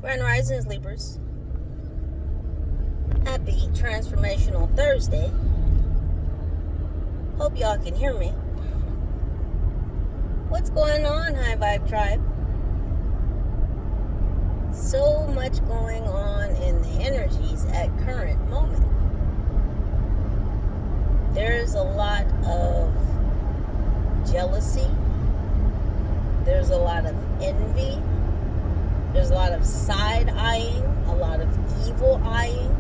Grand Risings, Libras. Happy Transformational Thursday. Hope y'all can hear me. What's going on, High Vibe Tribe? So much going on in the energies at current moment. There's a lot of jealousy. There's a lot of envy. There's a lot of side-eyeing, a lot of evil-eyeing.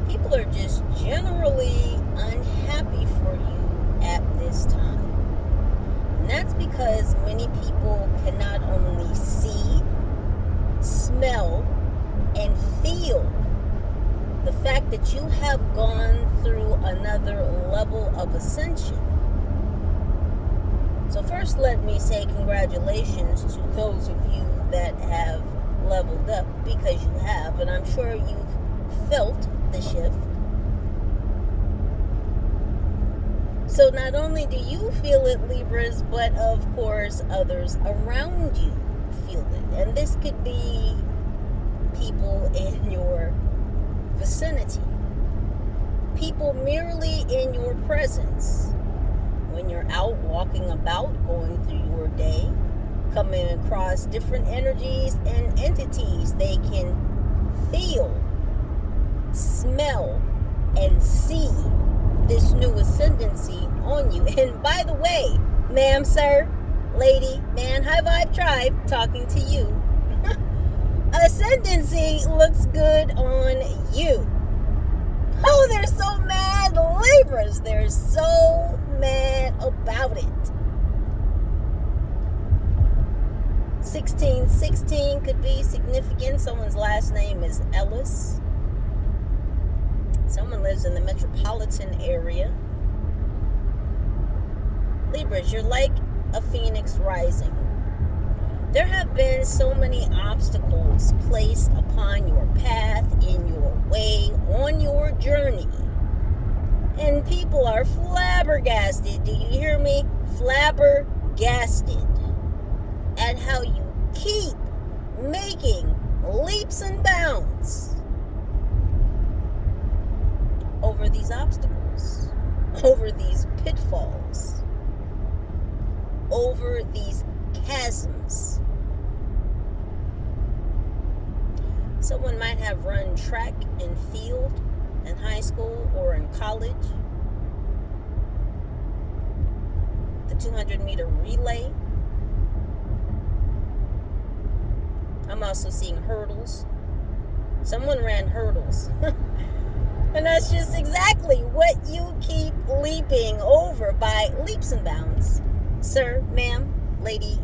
People are just generally unhappy for you at this time. And that's because many people can not only see, smell, and feel the fact that you have gone through another level of ascension. So first, let me say congratulations to those of you that have leveled up, because you have, and I'm sure you've felt the shift. So not only do you feel it, Libras, but of course others around you feel it. And this could be people in your vicinity, people merely in your presence. When you're out walking about, going through your day, coming across different energies and entities, they can feel, smell, and see this new ascendancy on you. And by the way, ma'am, sir, lady, man, High Vibe Tribe, talking to you. Ascendancy looks good on you. Oh, they're so mad, Libras. They're so mad about it. 1616 could be significant. Someone's last name is Ellis. Someone lives in the metropolitan area. Libras, you're like a phoenix rising. There have been so many obstacles placed upon your path, in your way, on your journey. And people are flabbergasted. Do you hear me? Flabbergasted at how you keep making leaps and bounds over these obstacles, over these pitfalls, over these chasms. Someone might have run track and field in high school or in college. The 200-meter relay. I'm also seeing hurdles. Someone ran hurdles. And that's just exactly what you keep leaping over by leaps and bounds. Sir, ma'am, lady,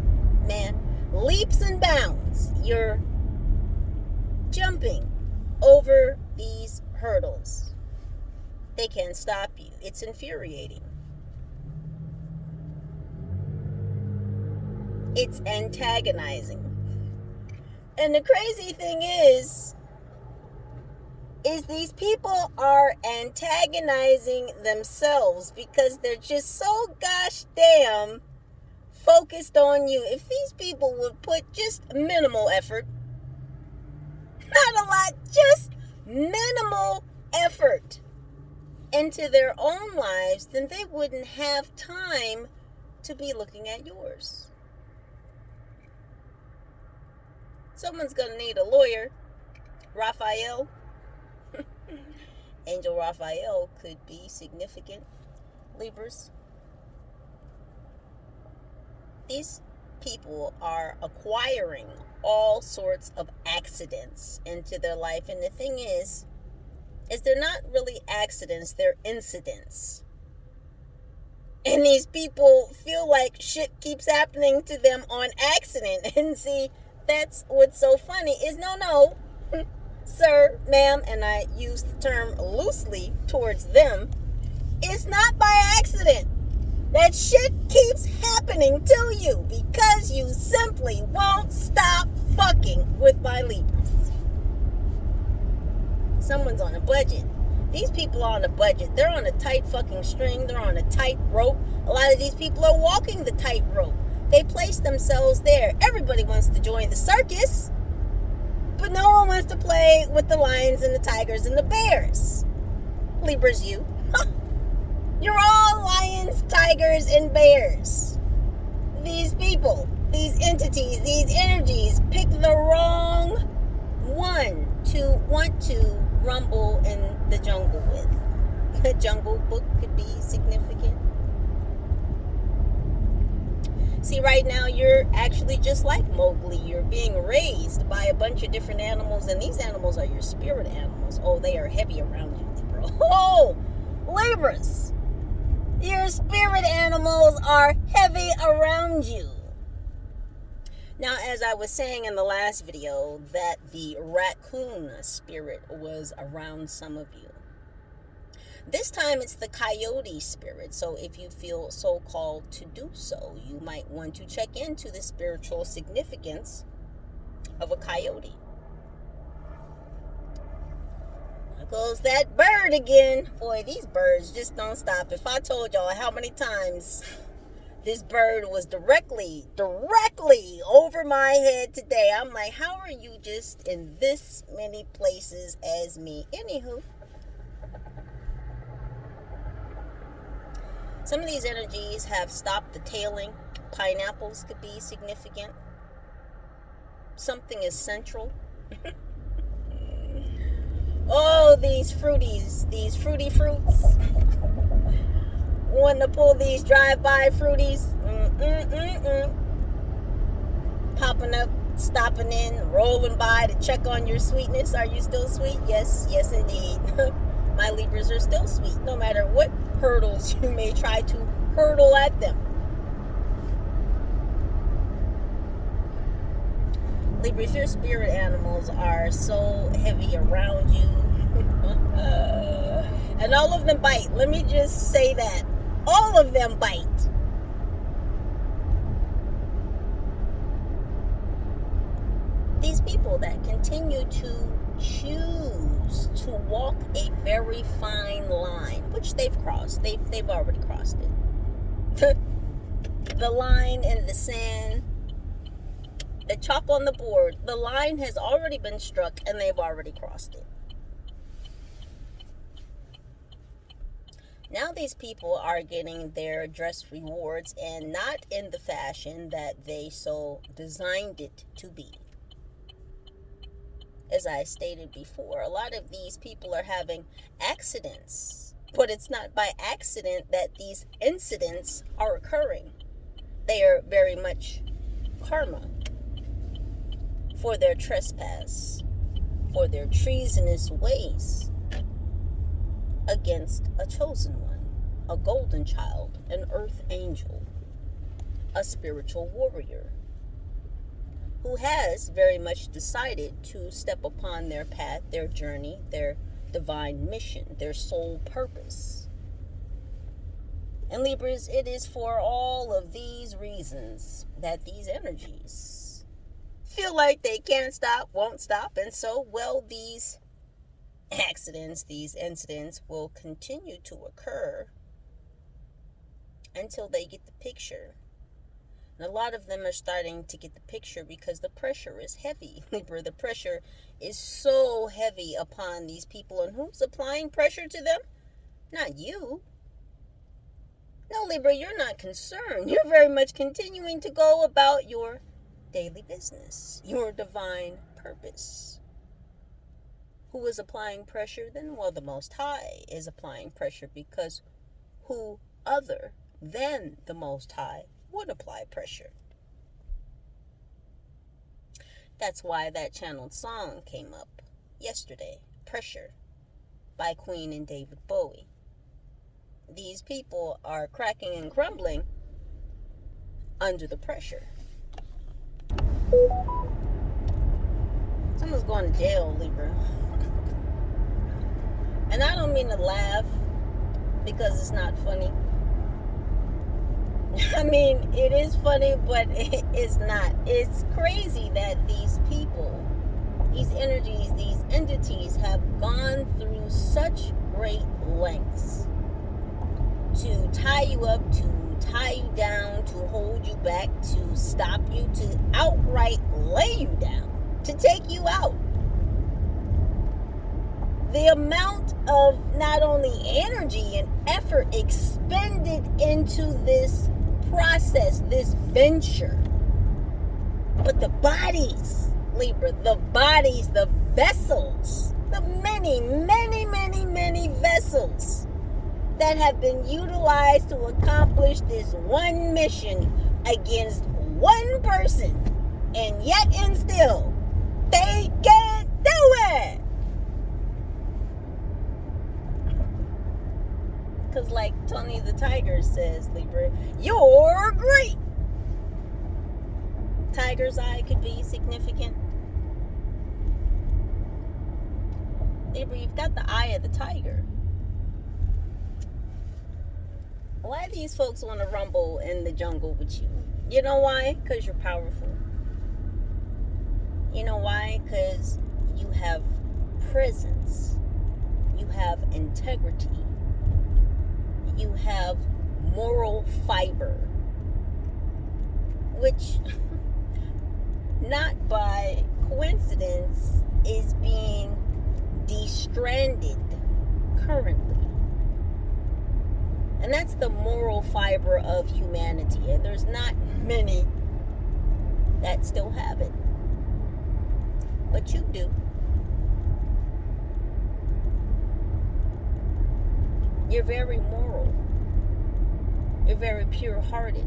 man, leaps and bounds. You're jumping over these hurdles. They can't stop you. It's infuriating. It's antagonizing. And the crazy thing is these people are antagonizing themselves because they're just so gosh damn focused on you. If these people would put just minimal effort, not a lot, just minimal effort into their own lives, then they wouldn't have time to be looking at yours. Someone's going to need a lawyer. Raphael. Angel Raphael could be significant. Libras. These people are acquiring all sorts of accidents into their life. And the thing is they're not really accidents, they're incidents. And these people feel like shit keeps happening to them on accident. And see, that's what's so funny is no, sir, ma'am, and I use the term loosely towards them, it's not by accident. That shit keeps happening to you because you simply won't stop fucking with my Libras. Someone's on a budget. These people are on a budget. They're on a tight fucking string. They're on a tight rope. A lot of these people are walking the tight rope. They place themselves there. Everybody wants to join the circus. But no one wants to play with the lions and the tigers and the bears. Libra's you. You're all lions, tigers, and bears. These people, these entities, these energies pick the wrong one to want to rumble in the jungle with. The Jungle Book could be significant. See, right now you're actually just like Mowgli. You're being raised by a bunch of different animals, and these animals are your spirit animals. Oh, they are heavy around you, Libra. Oh, Libras, your spirit animals are heavy around you. Now, as I was saying in the last video, that the raccoon spirit was around some of you. This time it's the coyote spirit, so if you feel so called to do so, you might want to check into the spiritual significance of a coyote. There goes that bird again. Boy, these birds just don't stop. If I told y'all how many times this bird was directly over my head today, I'm like, how are you just in this many places as me? Anywho, some of these energies have stopped the tailing. Pineapples could be significant. Something is central. Oh, these fruities, these fruity fruits. Wanting to pull these drive-by fruities. Popping up, stopping in, rolling by to check on your sweetness. Are you still sweet? Yes, yes indeed. My Libras are still sweet, no matter what hurdles you may try to hurdle at them. Libras, your spirit animals are so heavy around you. And all of them bite. Let me just say that. All of them bite. These people that continue to choose to walk a very fine line, which they've crossed. They've already crossed it. The line in the sand, the chalk on the board, the line has already been struck and they've already crossed it. Now these people are getting their just rewards, and not in the fashion that they so designed it to be. As I stated before, a lot of these people are having accidents, but it's not by accident that these incidents are occurring. They are very much karma for their trespass, for their treasonous ways against a chosen one, a golden child, an earth angel, a spiritual warrior, who has very much decided to step upon their path, their journey, their divine mission, their sole purpose. And Libras, it is for all of these reasons that these energies feel like they can't stop, won't stop, and so, well, these accidents, these incidents will continue to occur until they get the picture. And a lot of them are starting to get the picture because the pressure is heavy. Libra, the pressure is so heavy upon these people. And who's applying pressure to them? Not you. No, Libra, you're not concerned. You're very much continuing to go about your daily business, your divine purpose. Who is applying pressure then? Well, the Most High is applying pressure, because who other than the Most High would apply pressure? That's why that channeled song came up yesterday, Pressure, by Queen and David Bowie. These people are cracking and crumbling under the pressure. Someone's going to jail, Libra. And I don't mean to laugh because it's not funny. I mean, it is funny, but it's not. It's crazy that these people, these energies, these entities have gone through such great lengths to tie you up, to tie you down, to hold you back, to stop you, to outright lay you down, to take you out. the amount of not only energy and effort expended into this process, this venture, but the bodies, Libra, the bodies, the vessels, the many, many, many, many vessels that have been utilized to accomplish this one mission against one person, and yet and still, they can't do it. Because like Tony the Tiger says, Libra, you're great. Tiger's eye could be significant. Libra, you've got the eye of the tiger. Why do these folks want to rumble in the jungle with you? You know why? Because you're powerful. You know why? Because you have presence. You have integrity. You have moral fiber. Which, not by coincidence, is being de-stranded currently. And that's the moral fiber of humanity. And there's not many that still have it. But you do. You're very moral. You're very pure-hearted.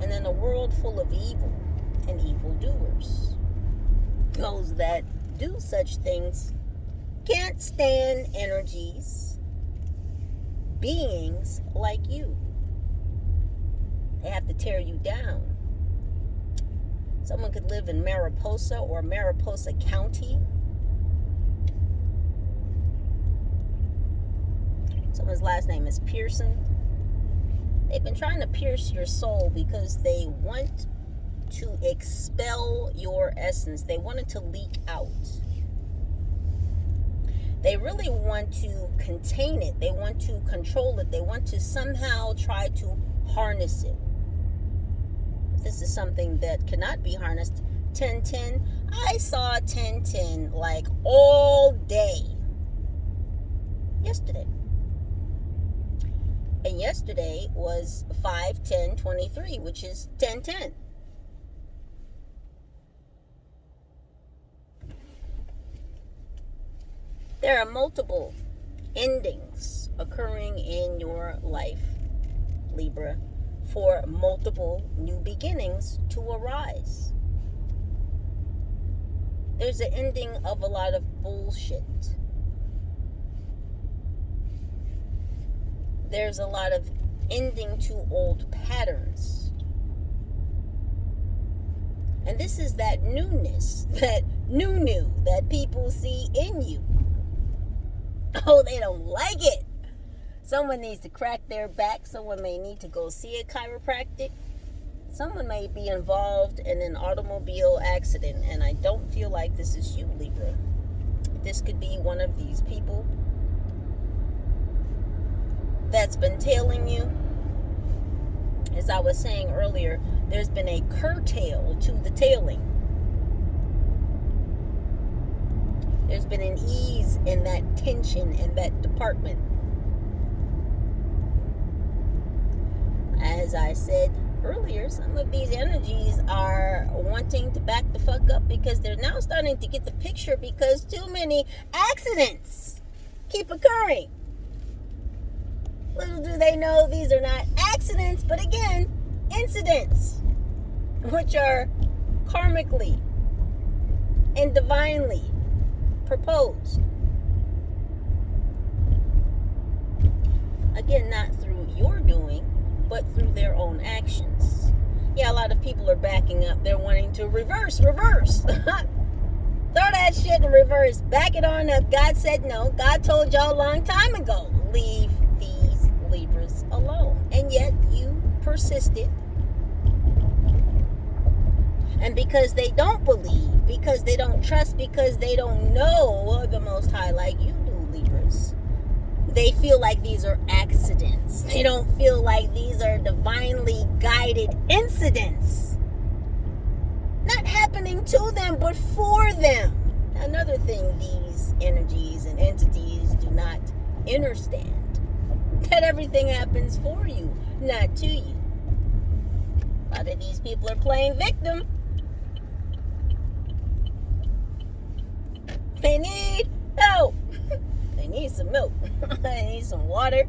And in a world full of evil and evildoers, those that do such things can't stand energies, beings like you. They have to tear you down. Someone could live in Mariposa or Mariposa County. Someone's last name is Pearson. They've been trying to pierce your soul because they want to expel your essence. They want it to leak out. They really want to contain it. They want to control it. They want to somehow try to harness it. This is something that cannot be harnessed. 1010. I saw 1010 like all day yesterday. And yesterday was 5/10/23, which is 1010. There are multiple endings occurring in your life, Libra, for multiple new beginnings to arise. There's an ending of a lot of bullshit. There's a lot of ending to old patterns. And this is that newness, that new that people see in you. Oh, they don't like it. Someone needs to crack their back. Someone may need to go see a chiropractic. Someone may be involved in an automobile accident. And I don't feel like this is you, Libra. This could be one of these people that's been tailing you. As I was saying earlier, there's been a curtail to the tailing. There's been an ease in that tension in that department. As I said earlier, some of these energies are wanting to back the fuck up because they're now starting to get the picture because too many accidents keep occurring. Little do they know these are not accidents, but again, incidents, which are karmically and divinely proposed. Again, not through your doing, but through their own actions. Yeah, a lot of people are backing up. They're wanting to reverse. Throw that shit in reverse. Back it on up. God said no. God told y'all a long time ago. Leave these Libras alone. And yet you persisted. And because they don't believe, because they don't trust, because they don't know the Most High like you do, Libras, they feel like these are accidents. They don't feel like these are divinely guided incidents. Not happening to them, but for them. Another thing these energies and entities do not understand, that everything happens for you, not to you. A lot of these people are playing victim. They need help. They need some milk. They need some water.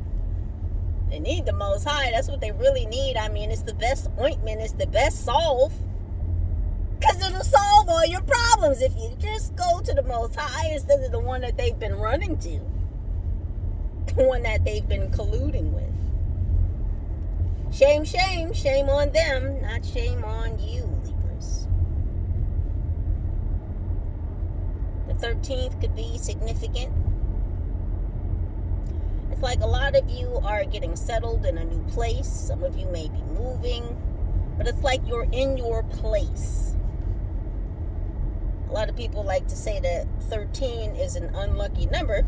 They need the Most High. That's what they really need. I mean, it's the best ointment. It's the best salve. Because it'll solve all your problems if you just go to the Most High instead of the one that they've been running to. The one that they've been colluding with. Shame, shame. Shame on them, not shame on you, Libras. The 13th could be significant. It's like a lot of you are getting settled in a new place. Some of you may be moving. But it's like you're in your place. A lot of people like to say that 13 is an unlucky number.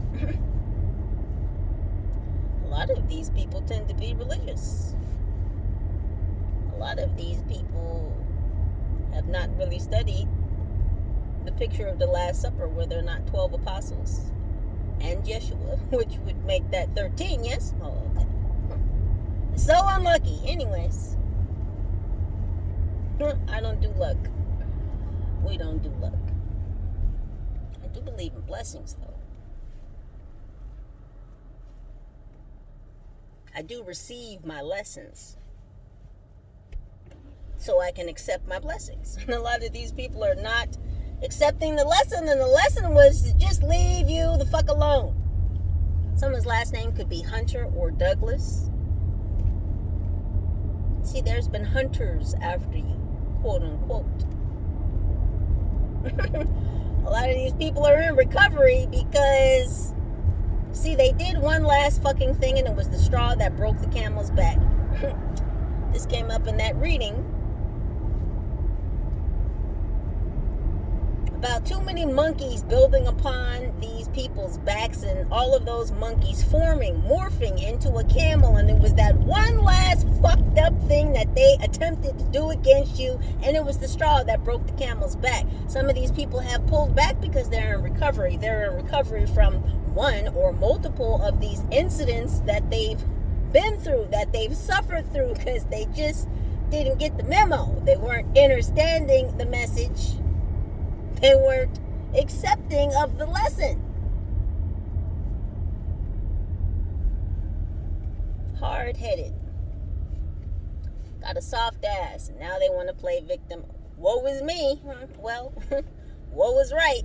A lot of these people tend to be religious. A lot of these people have not really studied the picture of the Last Supper where there are not 12 apostles and Yeshua, which would make that 13, yes? Oh, okay. So unlucky. Anyways, I don't do luck. We don't do luck. I do believe in blessings, though. I do receive my lessons so I can accept my blessings. And a lot of these people are not accepting the lesson, and the lesson was to just leave you the fuck alone. Someone's last name could be Hunter or Douglas. See, there's been hunters after you, quote unquote. A lot of these people are in recovery because, see, they did one last fucking thing, and it was the straw that broke the camel's back. This came up in that reading about too many monkeys building upon these people's backs, and all of those monkeys morphing into a camel, and it was that one last fucked up thing that they attempted to do against you, and it was the straw that broke the camel's back. Some of these people have pulled back because they're in recovery. They're in recovery from one or multiple of these incidents that they've been through, that they've suffered through, because they just didn't get the memo. They weren't understanding the message. They weren't accepting of the lesson. Hard-headed. Got a soft ass, and now they want to play victim. Woe is me. Well, woe is right.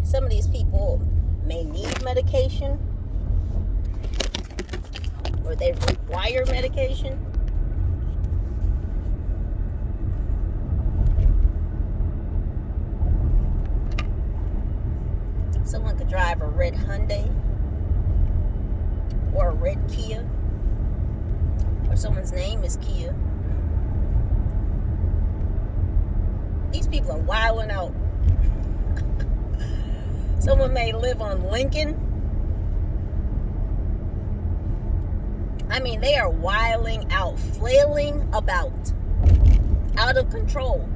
Some of these people may need medication, or they require medication. Someone could drive a red Hyundai or a red Kia, or someone's name is Kia. These people are wilding out. Someone may live on Lincoln. I mean, they are wilding out, flailing about, out of control.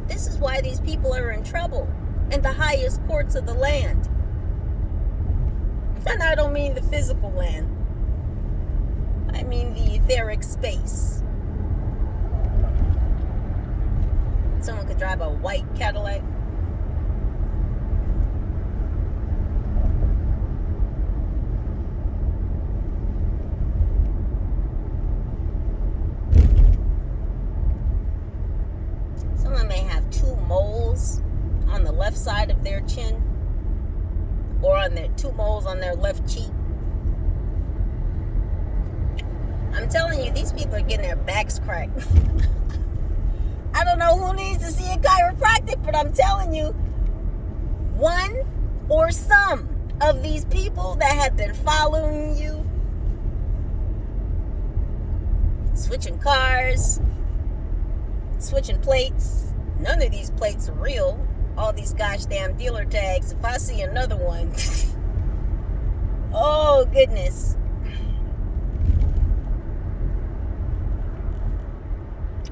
This is why these people are in trouble in the highest courts of the land. And I don't mean the physical land. I mean the etheric space. Someone could drive a white Cadillac. Someone may have two moles on the left side of their chin, or on their two moles on their left cheek. I'm telling you, these people are getting their backs cracked. I don't know who needs to see a chiropractic, but I'm telling you, one or some of these people that have been following you, switching cars, switching plates. None of these plates are real. All these gosh damn dealer tags. If I see another one, oh goodness.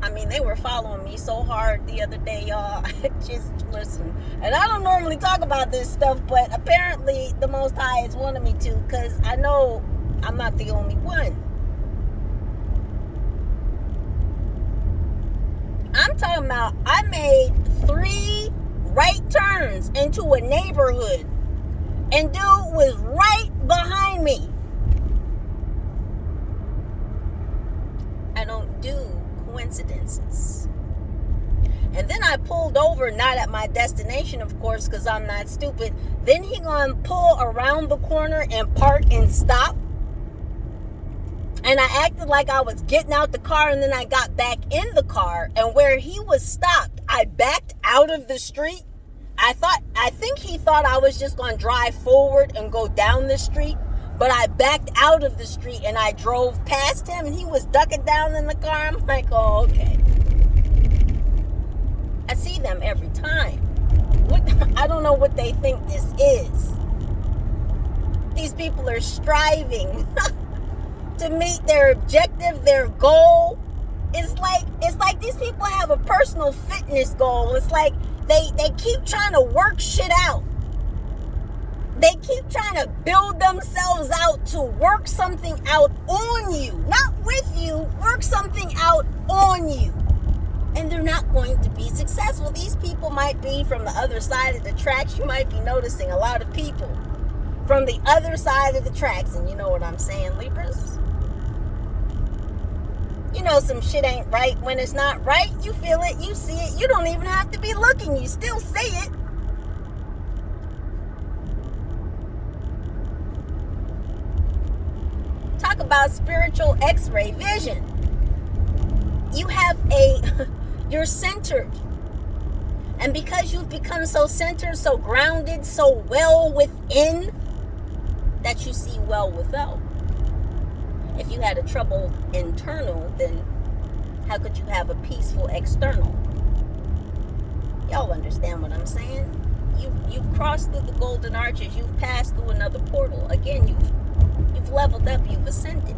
I mean, they were following me so hard the other day, y'all. Just listen. And I don't normally talk about this stuff, but apparently the Most High is wanting me to, because I know I'm not the only one. I'm talking about, I made 3 right turns into a neighborhood, and dude was right behind me. I don't do coincidences. And then I pulled over, not at my destination, of course, because I'm not stupid. Then he gonna pull around the corner and park and stop. And I acted like I was getting out the car, and then I got back in the car, and where he was stopped, I backed out of the street. I think he thought I was just gonna drive forward and go down the street. But I backed out of the street and I drove past him, and he was ducking down in the car. I'm like, oh, okay. I see them every time. I don't know what they think this is. These people are striving to meet their objective, their goal. It's like these people have a personal fitness goal. It's like they keep trying to work shit out. They keep trying to build themselves out to work something out on you. Not with you, work something out on you. And they're not going to be successful. These people might be from the other side of the tracks. You might be noticing a lot of people from the other side of the tracks. And you know what I'm saying, Libras? You know some shit ain't right. When it's not right, you feel it, you see it. You don't even have to be looking. You still see it. Talk about spiritual x-ray vision. You have you're centered. And because you've become so centered, so grounded, so well within, that you see well without. If you had a troubled internal, then how could you have a peaceful external? Y'all understand what I'm saying? You've crossed through the golden arches. You've passed through another portal. Again, you've leveled up. You've ascended.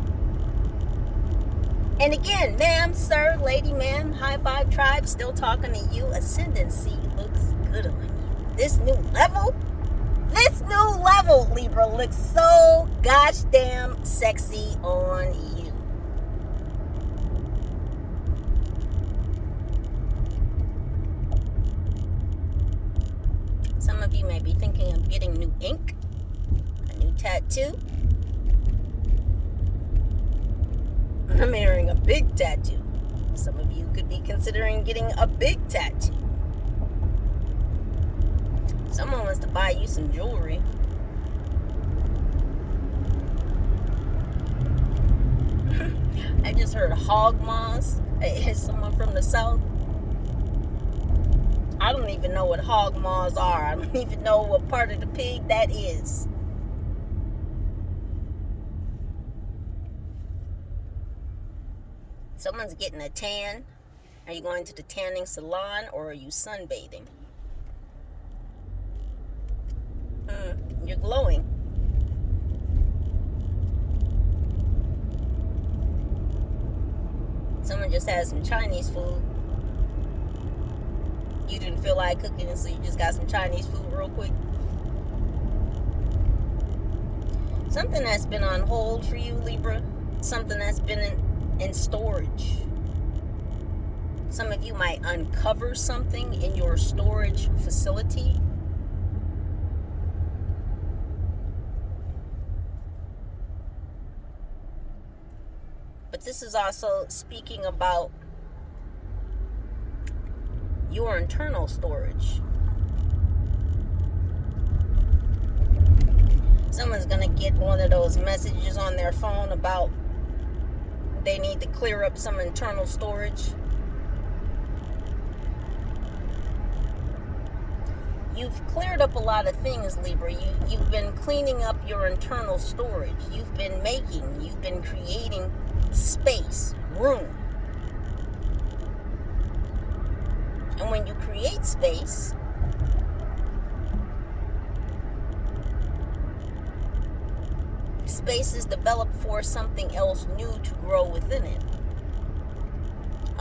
And again, ma'am, sir, lady, ma'am, high five tribe, still talking to you. Ascendency looks good on you. This new level, Libra, looks so gosh damn sexy on you. Some of you may be thinking of getting new ink, a new tattoo. I'm hearing a big tattoo. Some of you could be considering getting a big tattoo. Someone wants to buy you some jewelry. I just heard hog maws. Is someone from the south? I don't even know what hog maws are. I don't even know what part of the pig that is. Someone's getting a tan. Are you going to the tanning salon, or are you sunbathing? You're glowing. Someone just had some Chinese food. You didn't feel like cooking, so you just got some Chinese food real quick. Something that's been on hold for you, Libra. Something that's been in storage. Some of you might uncover something in your storage facility. But this is also speaking about your internal storage. Someone's going to get one of those messages on their phone about they need to clear up some internal storage. You've cleared up a lot of things, Libra. You've been cleaning up your internal storage. You've been creating space, room. And when you create space, space is developed for something else new to grow within it.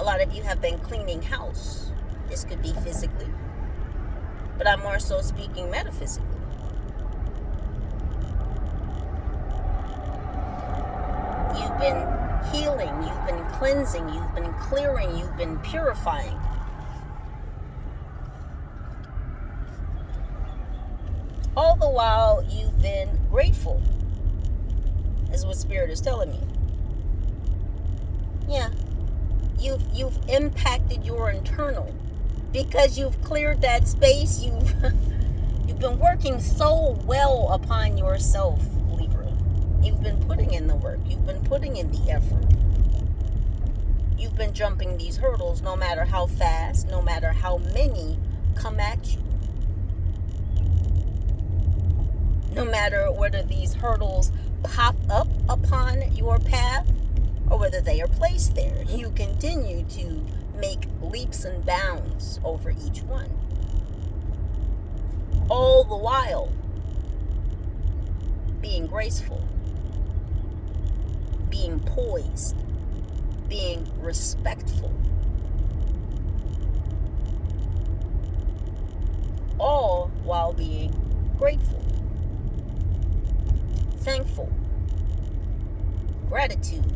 A lot of you have been cleaning house. This could be physically, but I'm more so speaking metaphysically. You've been healing, you've been cleansing, you've been clearing, you've been purifying. All the while, you've been grateful, is what Spirit is telling me. Yeah, you've impacted your internal, because you've cleared that space. You've been working so well upon yourself, Libra. You've been putting in the work. You've been putting in the effort. You've been jumping these hurdles, no matter how fast, no matter how many come at you. No matter whether these hurdles pop up upon your path or whether they are placed there, you continue to make leaps and bounds over each one. All the while being graceful, being poised, being respectful. All while being grateful, thankful. Gratitude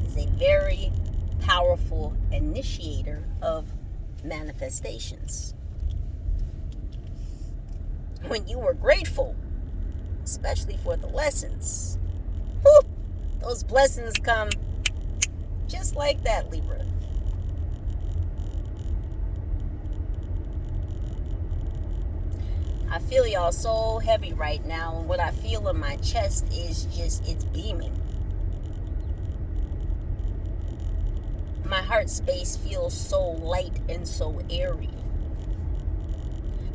is a very powerful initiator of manifestations. When you are grateful, especially for the lessons, those blessings come just like that, Libra. I feel y'all so heavy right now, and what I feel in my chest is just, it's beaming. My heart space feels so light and so airy.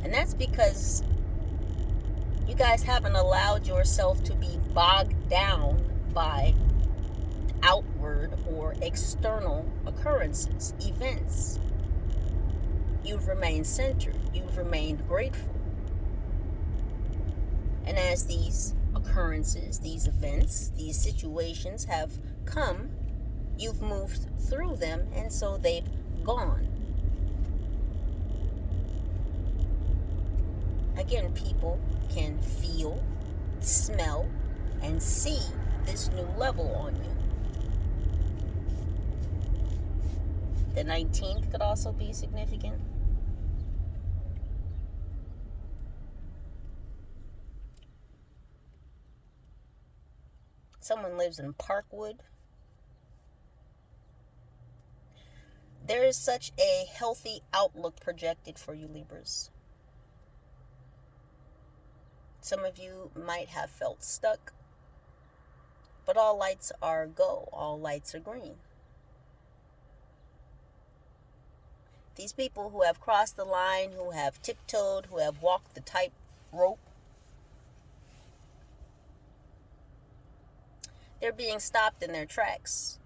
And that's because you guys haven't allowed yourself to be bogged down by outward or external occurrences, events. You've remained centered. You've remained grateful. And as these occurrences, these events, these situations have come, you've moved through them, and so they've gone. Again, people can feel, smell, and see this new level on you. The 19th could also be significant. Someone lives in Parkwood. There is such a healthy outlook projected for you, Libras. Some of you might have felt stuck, but all lights are go. All lights are green. These people who have crossed the line, who have tiptoed, who have walked the tightrope, they're being stopped in their tracks.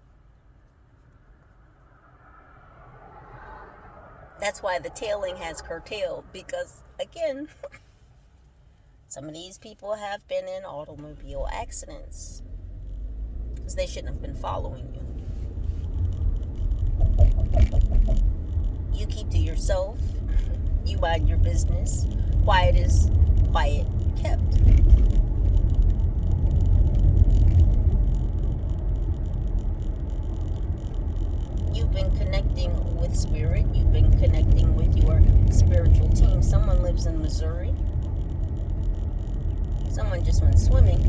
That's why the tailing has curtailed, because, again, some of these people have been in automobile accidents because they shouldn't have been following you. You keep to yourself. You mind your business. Quiet is quiet kept. You've been connecting with spirit. You've been connecting with your spiritual team. Someone lives in Missouri. Someone just went swimming.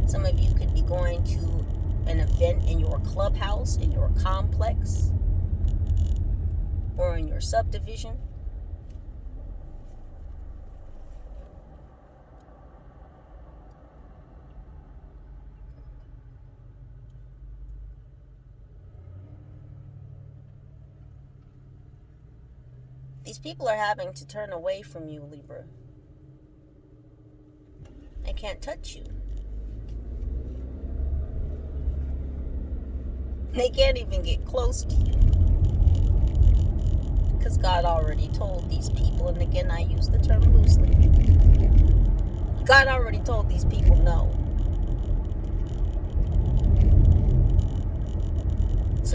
Some of you could be going to an event in your clubhouse, in your complex, or in your subdivision. These people are having to turn away from you, Libra. They can't touch you. They can't even get close to you. Because God already told these people, and again, I use the term loosely. God already told these people no.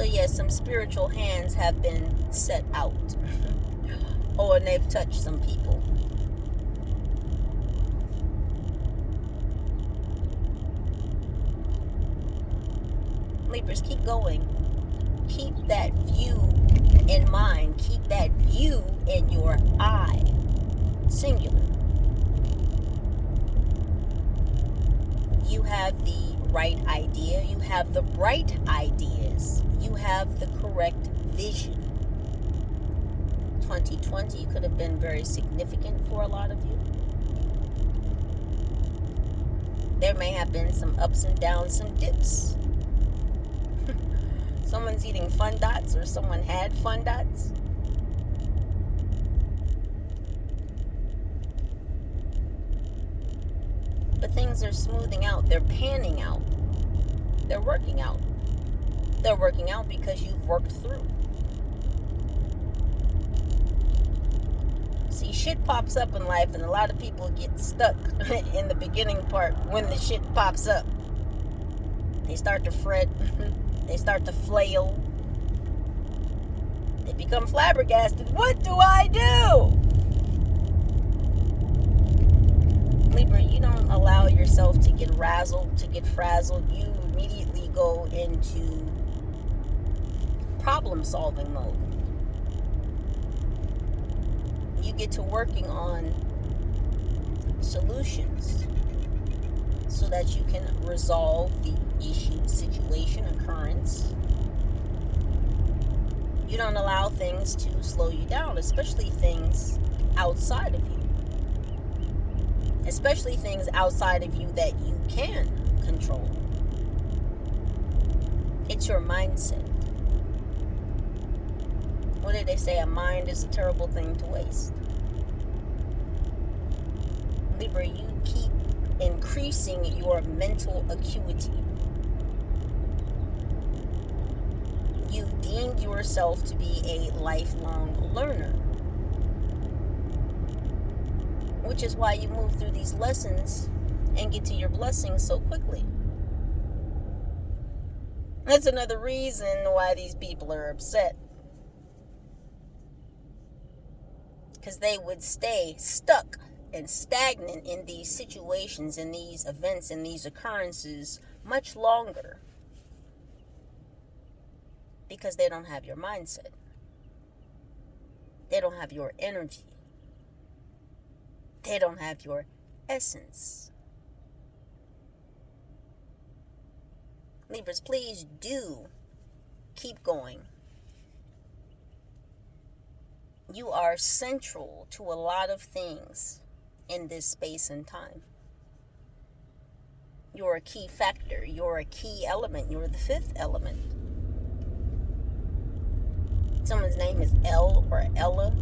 So yes, some spiritual hands have been set out. Oh, and they've touched some people. Libras, keep going. Keep that view in mind. Keep that view in your eye. Singular. You have the right idea. You have the bright ideas. You have the correct vision. 2020 could have been very significant for a lot of you. There may have been some ups and downs, some dips. Someone's eating fun dots, or someone had fun dots. But things are smoothing out. They're panning out. They're working out. They're working out because you've worked through. See, shit pops up in life, and a lot of people get stuck in the beginning part when the shit pops up. They start to fret. They start to flail. They become flabbergasted. What do I do? Libra, you don't allow yourself to get razzled, to get frazzled. You immediately go into problem-solving mode. You get to working on solutions so that you can resolve the issue, situation, occurrence. You don't allow things to slow you down, especially things outside of you. Especially things outside of you that you can control. It's your mindset. What did they say? A mind is a terrible thing to waste. Libra, you keep increasing your mental acuity. You deemed yourself to be a lifelong learner, which is why you move through these lessons and get to your blessings so quickly. That's another reason why these people are upset. Because they would stay stuck and stagnant in these situations, in these events, in these occurrences much longer. Because they don't have your mindset. They don't have your energy. They don't have your essence. Libras, please do keep going. You are central to a lot of things in this space and time. You're a key factor. You're a key element. You're the fifth element. Someone's name is Elle or Ella.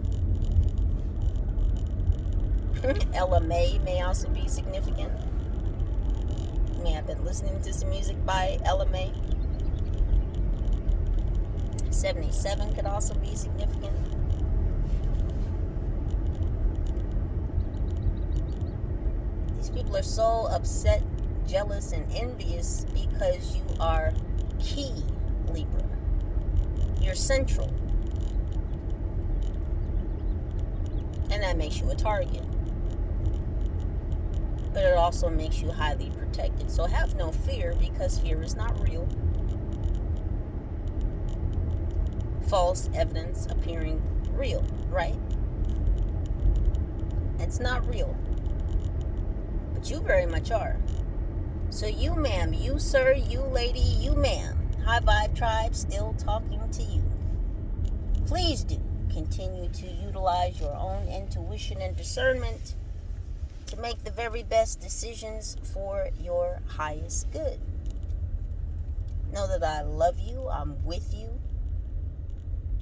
Ella may also be significant. You may have been listening to some music by Ella May. 77 could also be significant. These people are so upset, jealous, and envious because you are key, Libra. You're central. And that makes you a target. But it also makes you highly protected. So have no fear, because fear is not real. False evidence appearing real, right? It's not real. But you very much are. So you, ma'am, you, sir, you, lady, you, ma'am, High Vibe Tribe, still talking to you. Please do continue to utilize your own intuition and discernment to make the very best decisions for your highest good. Know that I love you, I'm with you,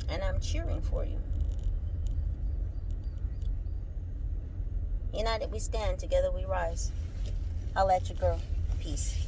and I'm cheering for you. United we stand, together we rise. I'll let you, girl. Peace.